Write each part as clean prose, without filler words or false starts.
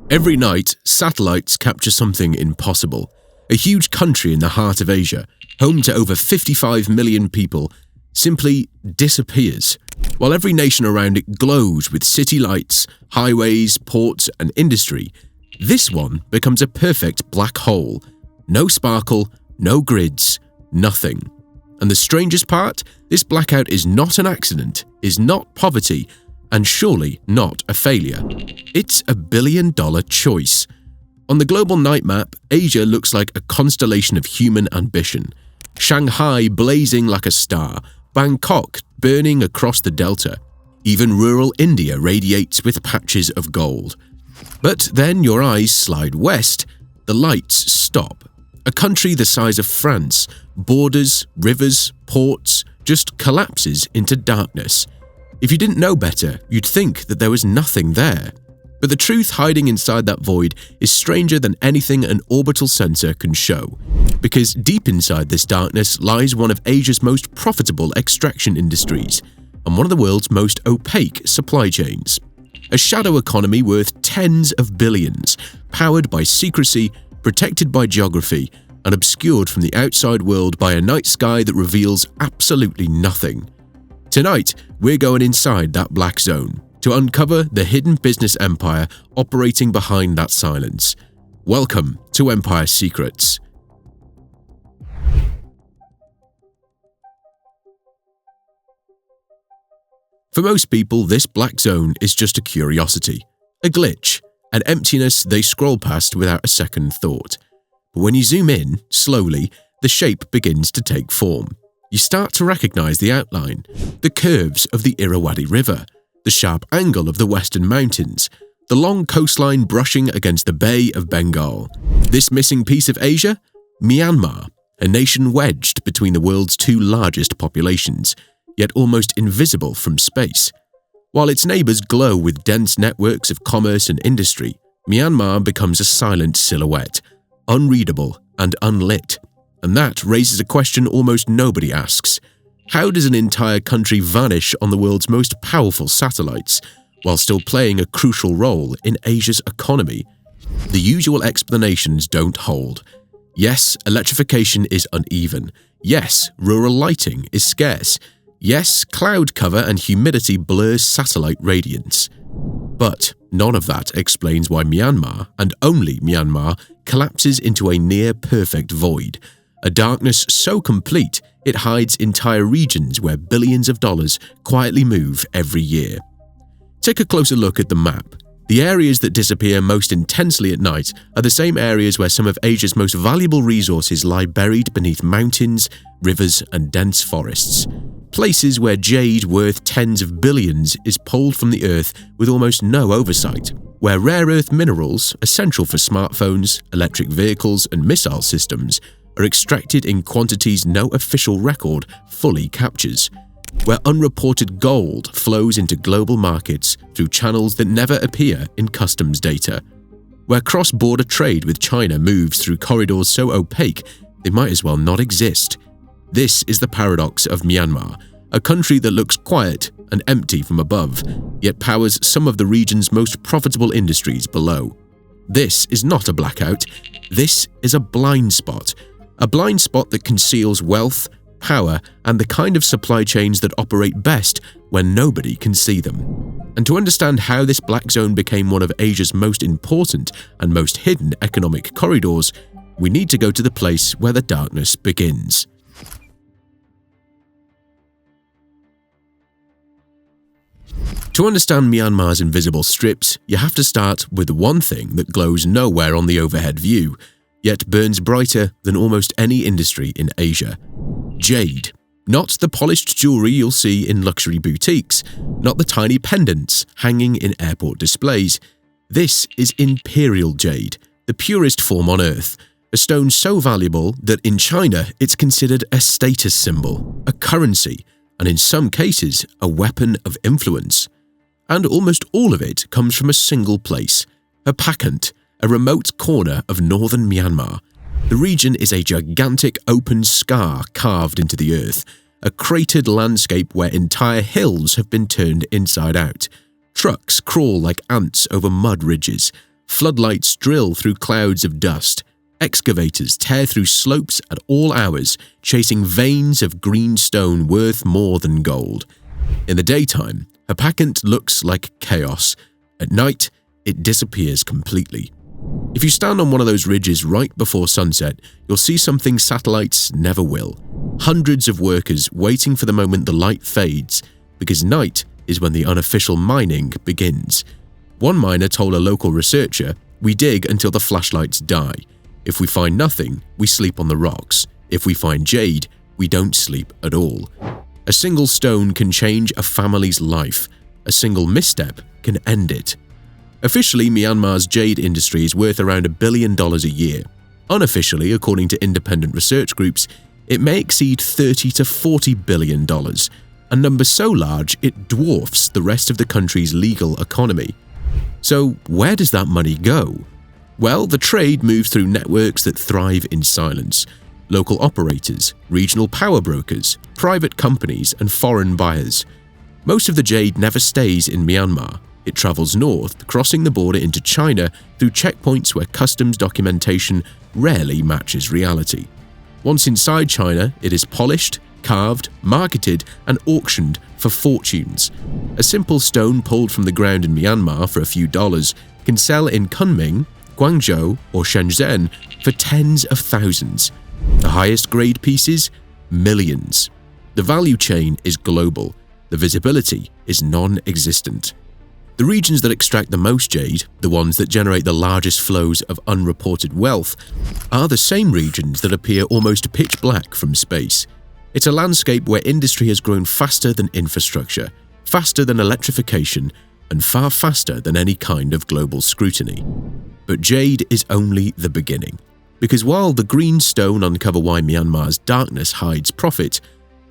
Every night, satellites capture something impossible. A huge country in the heart of Asia, home to over 55 million people, simply disappears, while every nation around it glows with city lights, highways, ports, and industry. This one becomes a perfect black hole. No sparkle, no grids, nothing. And the strangest part? This blackout is not an accident, is not poverty, and surely not a failure. It's a billion-dollar choice. On the global night map, Asia looks like a constellation of human ambition. Shanghai blazing like a star, Bangkok burning across the delta. Even rural India radiates with patches of gold. But then your eyes slide west, the lights stop. A country the size of France, borders, rivers, ports, just collapses into darkness. If you didn't know better, you'd think that there was nothing there. But the truth hiding inside that void is stranger than anything an orbital sensor can show. Because deep inside this darkness lies one of Asia's most profitable extraction industries, and one of the world's most opaque supply chains. A shadow economy worth tens of billions, powered by secrecy, protected by geography, and obscured from the outside world by a night sky that reveals absolutely nothing. Tonight, we're going inside that black zone to uncover the hidden business empire operating behind that silence. Welcome to Empire Secrets. For most people, this black zone is just a curiosity, a glitch, an emptiness they scroll past without a second thought. But when you zoom in, slowly, the shape begins to take form. You start to recognize the outline, the curves of the Irrawaddy River, the sharp angle of the Western Mountains, the long coastline brushing against the Bay of Bengal. This missing piece of Asia? Myanmar, a nation wedged between the world's two largest populations, yet almost invisible from space. While its neighbors glow with dense networks of commerce and industry, Myanmar becomes a silent silhouette, unreadable and unlit. And that raises a question almost nobody asks. How does an entire country vanish on the world's most powerful satellites, while still playing a crucial role in Asia's economy? The usual explanations don't hold. Yes, electrification is uneven. Yes, rural lighting is scarce. Yes, cloud cover and humidity blurs satellite radiance. But none of that explains why Myanmar, and only Myanmar, collapses into a near-perfect void. A darkness so complete it hides entire regions where billions of dollars quietly move every year. Take a closer look at the map. The areas that disappear most intensely at night are the same areas where some of Asia's most valuable resources lie buried beneath mountains, rivers, and dense forests. Places where jade worth tens of billions is pulled from the earth with almost no oversight. Where rare earth minerals, essential for smartphones, electric vehicles, and missile systems, are extracted in quantities no official record fully captures. Where unreported gold flows into global markets through channels that never appear in customs data. Where cross-border trade with China moves through corridors so opaque they might as well not exist. This is the paradox of Myanmar, a country that looks quiet and empty from above, yet powers some of the region's most profitable industries below. This is not a blackout, this is a blind spot that conceals wealth, power, and the kind of supply chains that operate best when nobody can see them. And to understand how this black zone became one of Asia's most important and most hidden economic corridors, we need to go to the place where the darkness begins. To understand Myanmar's invisible strips, you have to start with one thing that glows nowhere on the overhead view, yet burns brighter than almost any industry in Asia. Jade. Not the polished jewelry you'll see in luxury boutiques, not the tiny pendants hanging in airport displays. This is imperial jade, the purest form on earth, a stone so valuable that in China it's considered a status symbol, a currency, and in some cases a weapon of influence. And almost all of it comes from a single place, a Pakant, a remote corner of northern Myanmar. The region is a gigantic open scar carved into the earth, a cratered landscape where entire hills have been turned inside out. Trucks crawl like ants over mud ridges. Floodlights drill through clouds of dust. Excavators tear through slopes at all hours, chasing veins of green stone worth more than gold. In the daytime, Hapakant looks like chaos. At night, it disappears completely. If you stand on one of those ridges right before sunset, you'll see something satellites never will. Hundreds of workers waiting for the moment the light fades, because night is when the unofficial mining begins. One miner told a local researcher, "We dig until the flashlights die. If we find nothing, we sleep on the rocks. If we find jade, we don't sleep at all." A single stone can change a family's life. A single misstep can end it. Officially, Myanmar's jade industry is worth around $1 billion a year. Unofficially, according to independent research groups, it may exceed $30 to $40 billion, a number so large it dwarfs the rest of the country's legal economy. So where does that money go? Well, the trade moves through networks that thrive in silence. Local operators, regional power brokers, private companies, and foreign buyers. Most of the jade never stays in Myanmar. It travels north, crossing the border into China through checkpoints where customs documentation rarely matches reality. Once inside China, it is polished, carved, marketed, and auctioned for fortunes. A simple stone pulled from the ground in Myanmar for a few dollars can sell in Kunming, Guangzhou, or Shenzhen for tens of thousands. The highest grade pieces? Millions. The value chain is global. The visibility is non-existent. The regions that extract the most jade, the ones that generate the largest flows of unreported wealth, are the same regions that appear almost pitch black from space. It's a landscape where industry has grown faster than infrastructure, faster than electrification, and far faster than any kind of global scrutiny. But jade is only the beginning. Because while the green stone uncover why Myanmar's darkness hides profit,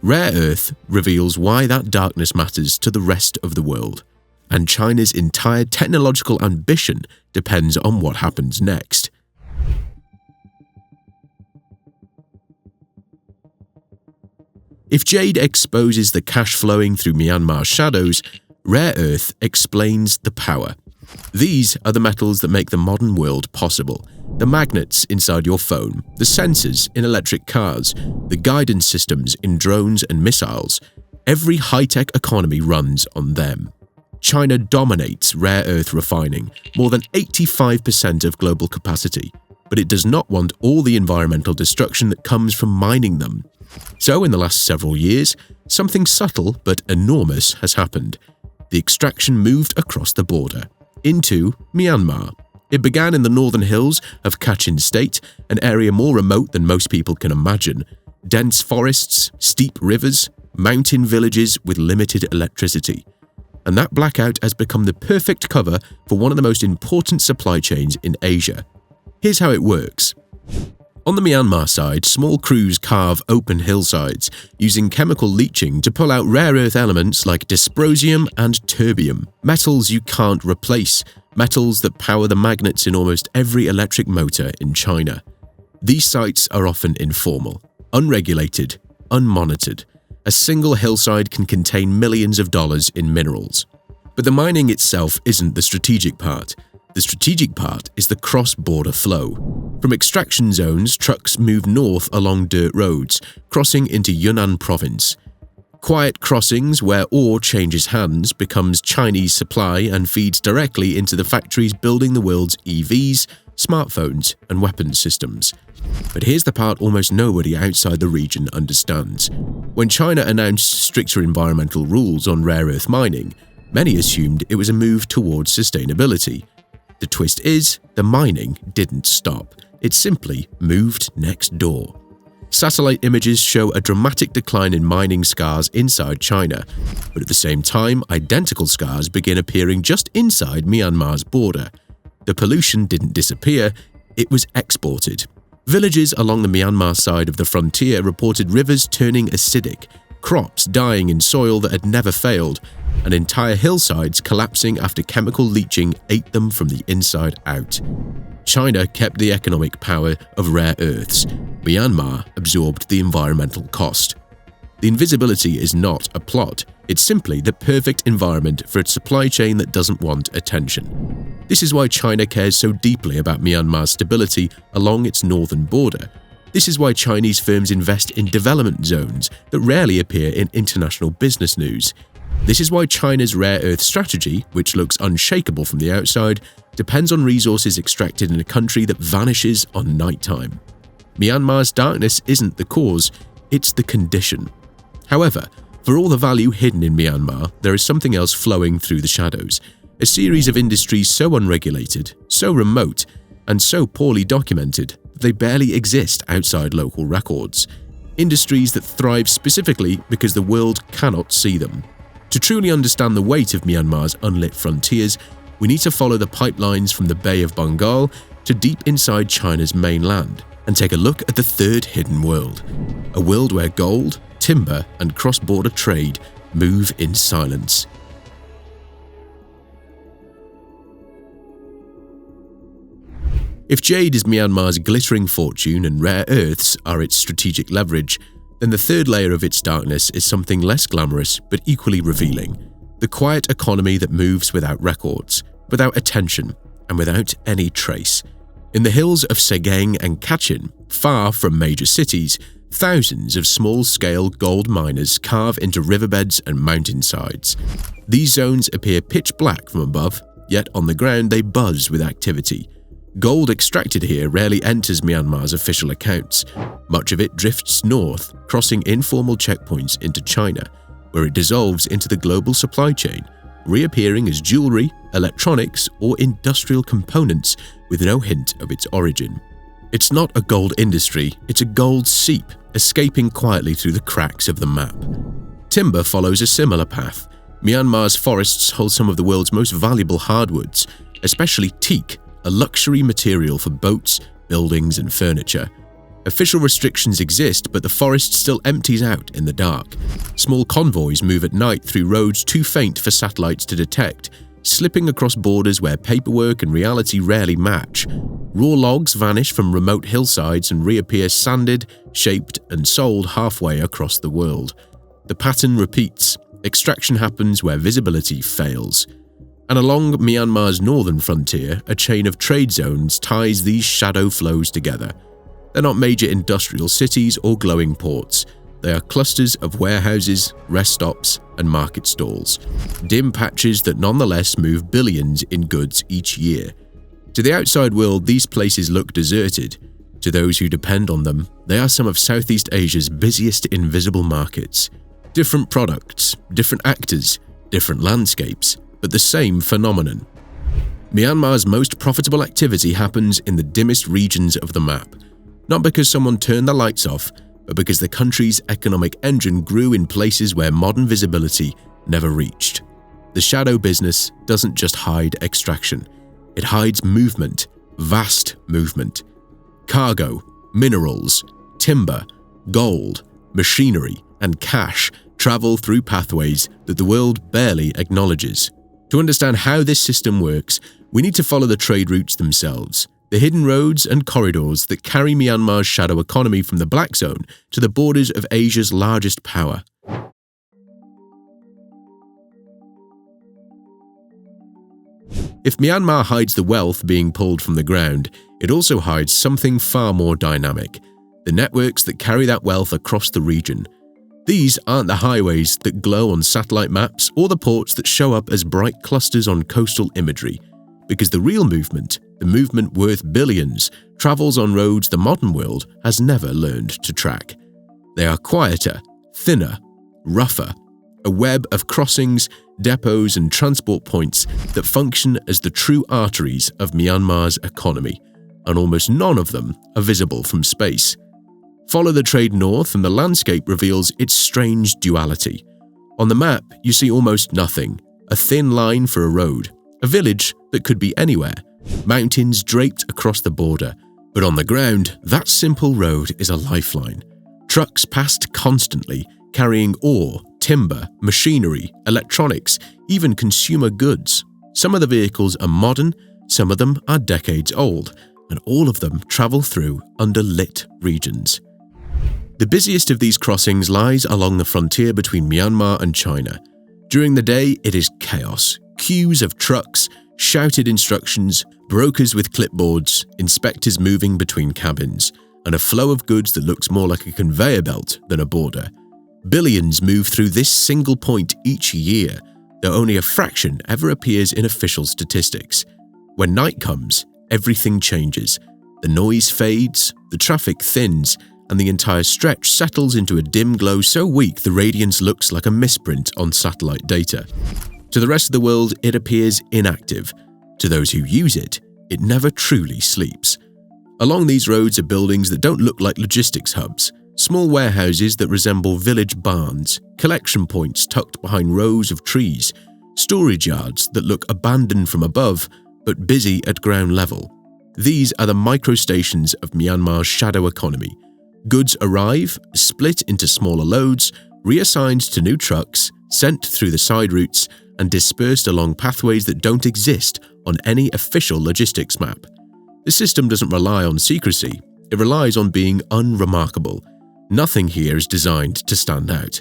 rare earth reveals why that darkness matters to the rest of the world. And China's entire technological ambition depends on what happens next. If jade exposes the cash flowing through Myanmar's shadows, rare earth explains the power. These are the metals that make the modern world possible. The magnets inside your phone, the sensors in electric cars, the guidance systems in drones and missiles. Every high-tech economy runs on them. China dominates rare earth refining, more than 85% of global capacity, but it does not want all the environmental destruction that comes from mining them. So in the last several years, something subtle but enormous has happened. The extraction moved across the border, into Myanmar. It began in the northern hills of Kachin State, an area more remote than most people can imagine. Dense forests, steep rivers, mountain villages with limited electricity. And that blackout has become the perfect cover for one of the most important supply chains in Asia. Here's how it works. On the Myanmar side, small crews carve open hillsides, using chemical leaching to pull out rare earth elements like dysprosium and terbium, metals you can't replace, metals that power the magnets in almost every electric motor in China. These sites are often informal, unregulated, unmonitored. A single hillside can contain millions of dollars in minerals. But the mining itself isn't the strategic part. The strategic part is the cross-border flow. From extraction zones, trucks move north along dirt roads, crossing into Yunnan province. Quiet crossings where ore changes hands, becomes Chinese supply and feeds directly into the factories building the world's EVs, smartphones, and weapons systems. But here's the part almost nobody outside the region understands. When China announced stricter environmental rules on rare earth mining, many assumed it was a move towards sustainability. The twist is, the mining didn't stop. It simply moved next door. Satellite images show a dramatic decline in mining scars inside China, but at the same time, identical scars begin appearing just inside Myanmar's border. The pollution didn't disappear, it was exported. Villages along the Myanmar side of the frontier reported rivers turning acidic, crops dying in soil that had never failed, and entire hillsides collapsing after chemical leaching ate them from the inside out. China kept the economic power of rare earths. Myanmar absorbed the environmental cost. The invisibility is not a plot, it's simply the perfect environment for its supply chain that doesn't want attention. This is why China cares so deeply about Myanmar's stability along its northern border. This is why Chinese firms invest in development zones that rarely appear in international business news. This is why China's rare earth strategy, which looks unshakable from the outside, depends on resources extracted in a country that vanishes on nighttime. Myanmar's darkness isn't the cause, it's the condition. However, for all the value hidden in Myanmar, there is something else flowing through the shadows. A series of industries so unregulated, so remote, and so poorly documented that they barely exist outside local records. Industries that thrive specifically because the world cannot see them. To truly understand the weight of Myanmar's unlit frontiers, we need to follow the pipelines from the Bay of Bengal to deep inside China's mainland and take a look at the third hidden world, a world where gold, timber, and cross-border trade move in silence. If jade is Myanmar's glittering fortune and rare earths are its strategic leverage, then the third layer of its darkness is something less glamorous but equally revealing: the quiet economy that moves without records, without attention, and without any trace. In the hills of Sagaing and Kachin, far from major cities, thousands of small-scale gold miners carve into riverbeds and mountainsides. These zones appear pitch black from above, yet on the ground they buzz with activity. Gold extracted here rarely enters Myanmar's official accounts. Much of it drifts north, crossing informal checkpoints into China, where it dissolves into the global supply chain, reappearing as jewelry, electronics, or industrial components with no hint of its origin. It's not a gold industry, it's a gold seep, escaping quietly through the cracks of the map. Timber follows a similar path. Myanmar's forests hold some of the world's most valuable hardwoods, especially teak, a luxury material for boats, buildings, and furniture. Official restrictions exist, but the forest still empties out in the dark. Small convoys move at night through roads too faint for satellites to detect, slipping across borders where paperwork and reality rarely match. Raw logs vanish from remote hillsides and reappear sanded, shaped, and sold halfway across the world. The pattern repeats. Extraction happens where visibility fails. And along Myanmar's northern frontier, a chain of trade zones ties these shadow flows together. They're not major industrial cities or glowing ports. They are clusters of warehouses, rest stops, and market stalls. Dim patches that nonetheless move billions in goods each year. To the outside world, these places look deserted. To those who depend on them, they are some of Southeast Asia's busiest invisible markets. Different products, different actors, different landscapes, but the same phenomenon. Myanmar's most profitable activity happens in the dimmest regions of the map, not because someone turned the lights off, but because the country's economic engine grew in places where modern visibility never reached. The shadow business doesn't just hide extraction, it hides movement, vast movement. Cargo, minerals, timber, gold, machinery, and cash travel through pathways that the world barely acknowledges. To understand how this system works, we need to follow the trade routes themselves, the hidden roads and corridors that carry Myanmar's shadow economy from the Black Zone to the borders of Asia's largest power. If Myanmar hides the wealth being pulled from the ground, it also hides something far more dynamic: the networks that carry that wealth across the region. These aren't the highways that glow on satellite maps or the ports that show up as bright clusters on coastal imagery, because the real movement, the movement worth billions, travels on roads the modern world has never learned to track. They are quieter, thinner, rougher, a web of crossings, depots, and transport points that function as the true arteries of Myanmar's economy, and almost none of them are visible from space. Follow the trade north and the landscape reveals its strange duality. On the map, you see almost nothing, a thin line for a road, a village that could be anywhere, mountains draped across the border. But on the ground, that simple road is a lifeline. Trucks passed constantly, carrying ore, timber, machinery, electronics, even consumer goods. Some of the vehicles are modern, some of them are decades old, and all of them travel through underlit regions. The busiest of these crossings lies along the frontier between Myanmar and China. During the day, it is chaos. Queues of trucks, shouted instructions, brokers with clipboards, inspectors moving between cabins, and a flow of goods that looks more like a conveyor belt than a border. Billions move through this single point each year, though only a fraction ever appears in official statistics. When night comes, everything changes. The noise fades, the traffic thins, and the entire stretch settles into a dim glow so weak the radiance looks like a misprint on satellite data. To the rest of the world, it appears inactive. To those who use it, it never truly sleeps. Along these roads are buildings that don't look like logistics hubs, small warehouses that resemble village barns, collection points tucked behind rows of trees, storage yards that look abandoned from above but busy at ground level. These are the microstations of Myanmar's shadow economy. Goods arrive, split into smaller loads, reassigned to new trucks, sent through the side routes, and dispersed along pathways that don't exist on any official logistics map. The system doesn't rely on secrecy, it relies on being unremarkable. Nothing here is designed to stand out.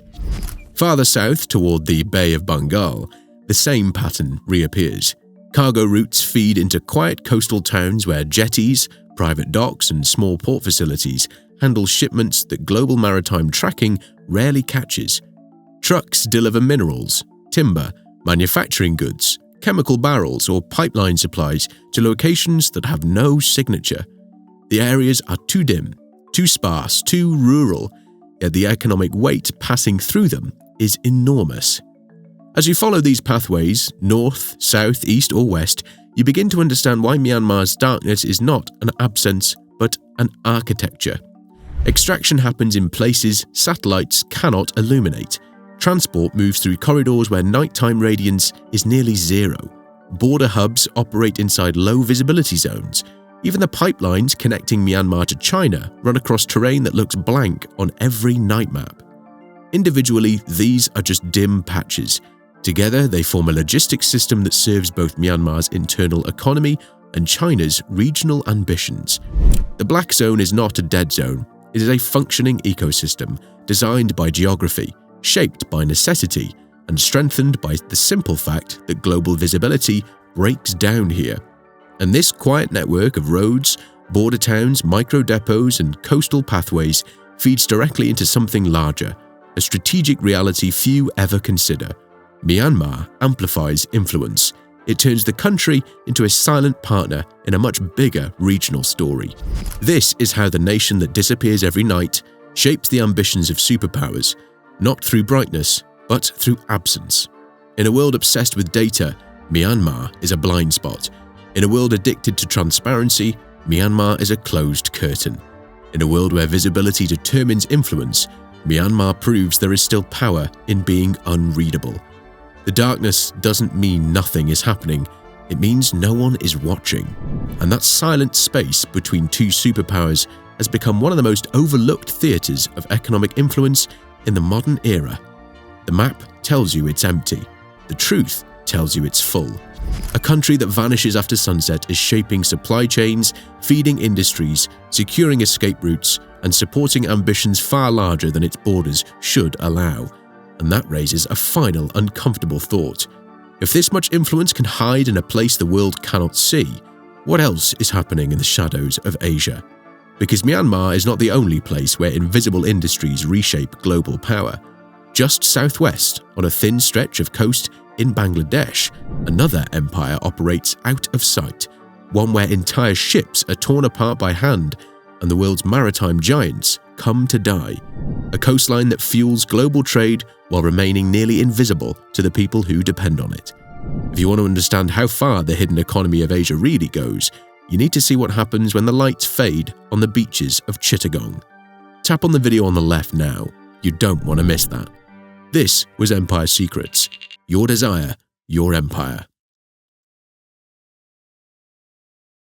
Farther south toward the Bay of Bengal, the same pattern reappears. Cargo routes feed into quiet coastal towns where jetties, private docks, and small port facilities handle shipments that global maritime tracking rarely catches. Trucks deliver minerals, timber, manufacturing goods, chemical barrels, or pipeline supplies to locations that have no signature. The areas are too dim, too sparse, too rural, yet the economic weight passing through them is enormous. As you follow these pathways, north, south, east, or west, you begin to understand why Myanmar's darkness is not an absence, but an architecture. Extraction happens in places satellites cannot illuminate. Transport moves through corridors where nighttime radiance is nearly zero. Border hubs operate inside low visibility zones. Even the pipelines connecting Myanmar to China run across terrain that looks blank on every night map. Individually, these are just dim patches. Together, they form a logistics system that serves both Myanmar's internal economy and China's regional ambitions. The Black Zone is not a dead zone. It is a functioning ecosystem designed by geography, shaped by necessity, and strengthened by the simple fact that global visibility breaks down here. And this quiet network of roads, border towns, micro-depots, and coastal pathways feeds directly into something larger, a strategic reality few ever consider. Myanmar amplifies influence. It turns the country into a silent partner in a much bigger regional story. This is how the nation that disappears every night shapes the ambitions of superpowers, not through brightness, but through absence. In a world obsessed with data, Myanmar is a blind spot. In a world addicted to transparency, Myanmar is a closed curtain. In a world where visibility determines influence, Myanmar proves there is still power in being unreadable. The darkness doesn't mean nothing is happening, it means no one is watching. And that silent space between two superpowers has become one of the most overlooked theatres of economic influence in the modern era. The map tells you it's empty. The truth tells you it's full. A country that vanishes after sunset is shaping supply chains, feeding industries, securing escape routes, and supporting ambitions far larger than its borders should allow. And that raises a final uncomfortable thought. If this much influence can hide in a place the world cannot see, what else is happening in the shadows of Asia? Because Myanmar is not the only place where invisible industries reshape global power. Just southwest, on a thin stretch of coast in Bangladesh, another empire operates out of sight, one where entire ships are torn apart by hand and the world's maritime giants come to die. A coastline that fuels global trade while remaining nearly invisible to the people who depend on it. If you want to understand how far the hidden economy of Asia really goes, you need to see what happens when the lights fade on the beaches of Chittagong. Tap on the video on the left now. You don't want to miss that. This was Empire Secrets. Your desire, your empire.